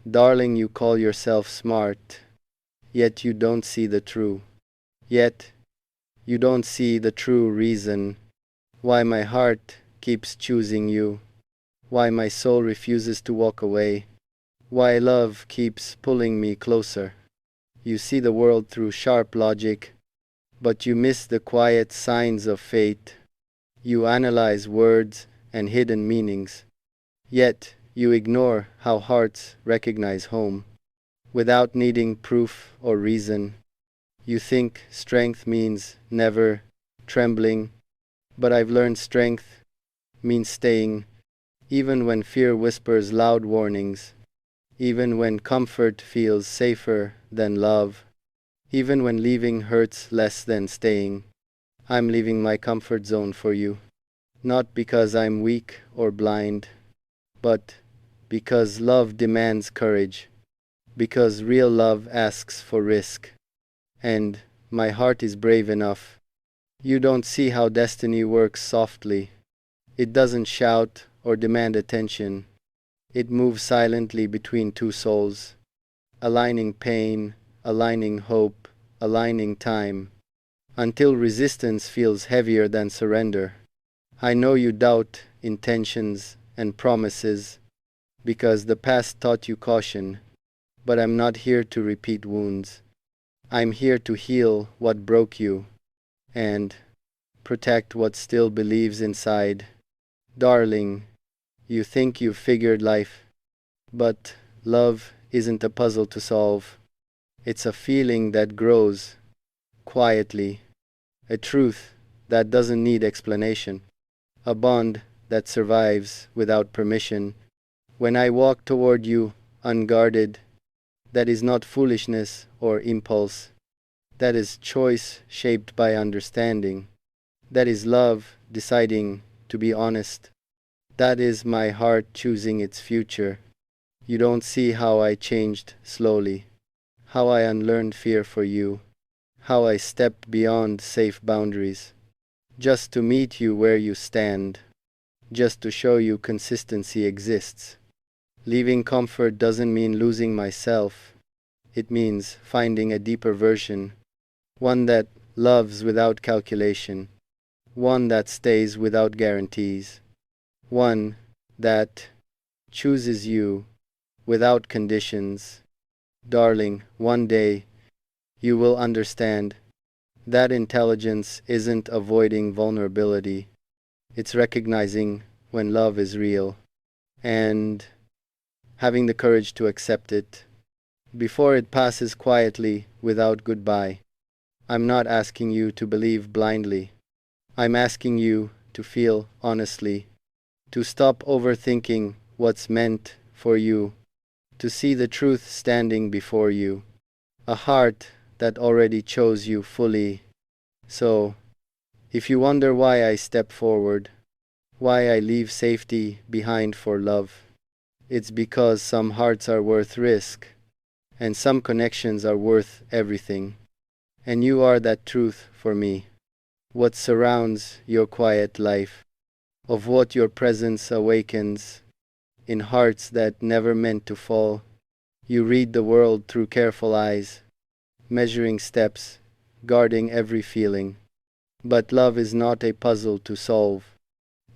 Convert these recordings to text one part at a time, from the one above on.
Darling, you call yourself smart, yet you don't see the true. Yet you don't see the true reason why my heart keeps choosing you, why my soul refuses to walk away, why love keeps pulling me closer. You see the world through sharp logic, but you miss the quiet signs of fate. You analyze words and hidden meanings, yet you ignore how hearts recognize home. Without needing proof or reason, you think strength means never trembling, but I've learned strength means staying, even when fear whispers loud warnings, even when comfort feels safer than love, even when leaving hurts less than staying. I'm leaving my comfort zone for you, not because I'm weak or blind, but because love demands courage, because real love asks for risk, and my heart is brave enough. You don't see how destiny works softly. It doesn't shout or demand attention. It moves silently between two souls, aligning pain, aligning hope, aligning time, until resistance feels heavier than surrender. I know you doubt intentions and promises because the past taught you caution, but I'm not here to repeat wounds. I'm here to heal what broke you and protect what still believes inside. Darling, you think you've figured life, but love isn't a puzzle to solve. It's a feeling that grows quietly, a truth that doesn't need explanation, a bond that survives without permission. When I walk toward you unguarded, that is not foolishness or impulse. That is choice shaped by understanding. That is love deciding to be honest. That is my heart choosing its future. You don't see how I changed slowly, how I unlearned fear for you, how I stepped beyond safe boundaries, just to meet you where you stand, just to show you consistency exists. Leaving comfort doesn't mean losing myself. It means finding a deeper version, one that loves without calculation, one that stays without guarantees, one that chooses you without conditions. Darling, one day you will understand that intelligence isn't avoiding vulnerability, it's recognizing when love is real and having the courage to accept it before it passes quietly without goodbye. I'm not asking you to believe blindly. I'm asking you to feel honestly, to stop overthinking what's meant for you, to see the truth standing before you, a heart that already chose you fully. So, if you wonder why I step forward, why I leave safety behind for love, it's because some hearts are worth risk, and some connections are worth everything. And you are that truth for me, what surrounds your quiet life, of what your presence awakens in hearts that never meant to fall. You read the world through careful eyes, measuring steps, guarding every feeling. But love is not a puzzle to solve.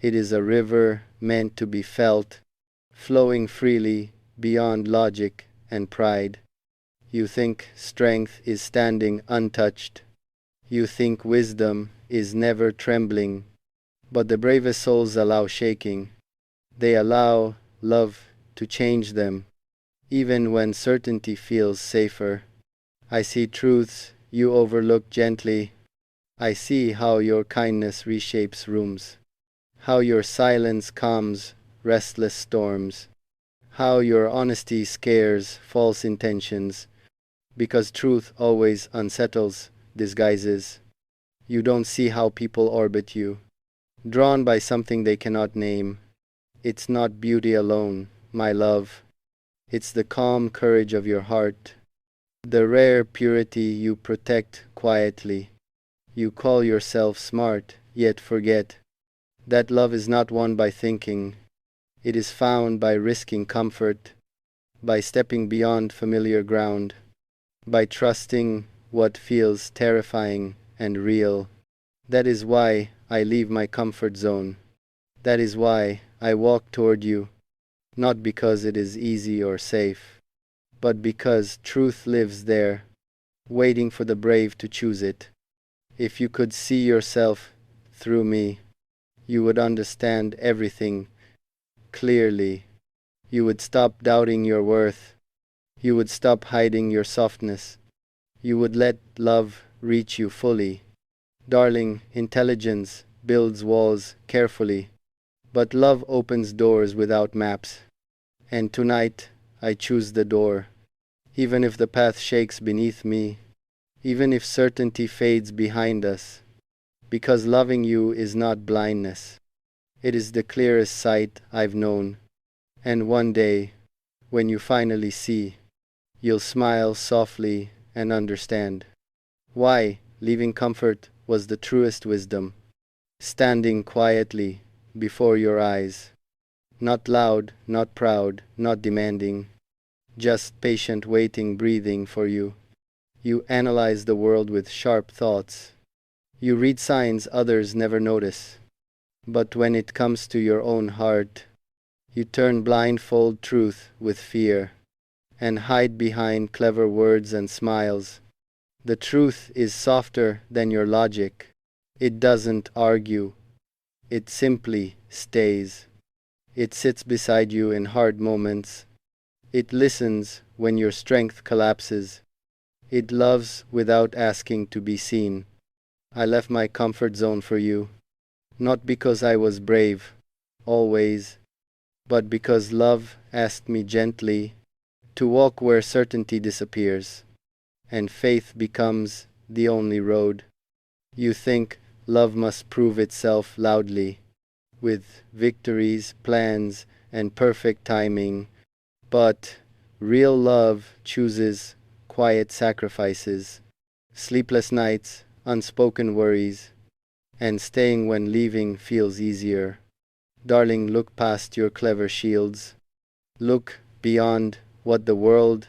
It is a river meant to be felt, flowing freely beyond logic and pride. You think strength is standing untouched. You think wisdom is never trembling. But the bravest souls allow shaking. They allow love to change them, even when certainty feels safer. I see truths you overlook gently. I see how your kindness reshapes rooms, how your silence calms restless storms, how your honesty scares false intentions, because truth always unsettles disguises. You don't see how people orbit you, drawn by something they cannot name. It's not beauty alone, my love. It's the calm courage of your heart, the rare purity you protect quietly. You call yourself smart, yet forget that love is not won by thinking. It is found by risking comfort, by stepping beyond familiar ground, by trusting what feels terrifying and real. That is why I leave my comfort zone. That is why I walk toward you, not because it is easy or safe, but because truth lives there, waiting for the brave to choose it. If you could see yourself through me, you would understand everything clearly. You would stop doubting your worth. You would stop hiding your softness. You would let love reach you fully. Darling, intelligence builds walls carefully, but love opens doors without maps. And tonight, I choose the door. Even if the path shakes beneath me, even if certainty fades behind us, because loving you is not blindness. It is the clearest sight I've known. And one day, when you finally see, you'll smile softly and understand why leaving comfort was the truest wisdom. Standing quietly before your eyes, not loud, not proud, not demanding, just patient waiting, breathing for you. You analyze the world with sharp thoughts. You read signs others never notice. But when it comes to your own heart, you turn blindfold truth with fear and hide behind clever words and smiles. The truth is softer than your logic. It doesn't argue. It simply stays. It sits beside you in hard moments. It listens when your strength collapses. It loves without asking to be seen. I left my comfort zone for you, not because I was brave, always, but because love asked me gently to walk where certainty disappears, and faith becomes the only road. You think love must prove itself loudly, with victories, plans, and perfect timing, but real love chooses quiet sacrifices, sleepless nights, unspoken worries, and staying when leaving feels easier. Darling, look past your clever shields. Look beyond what the world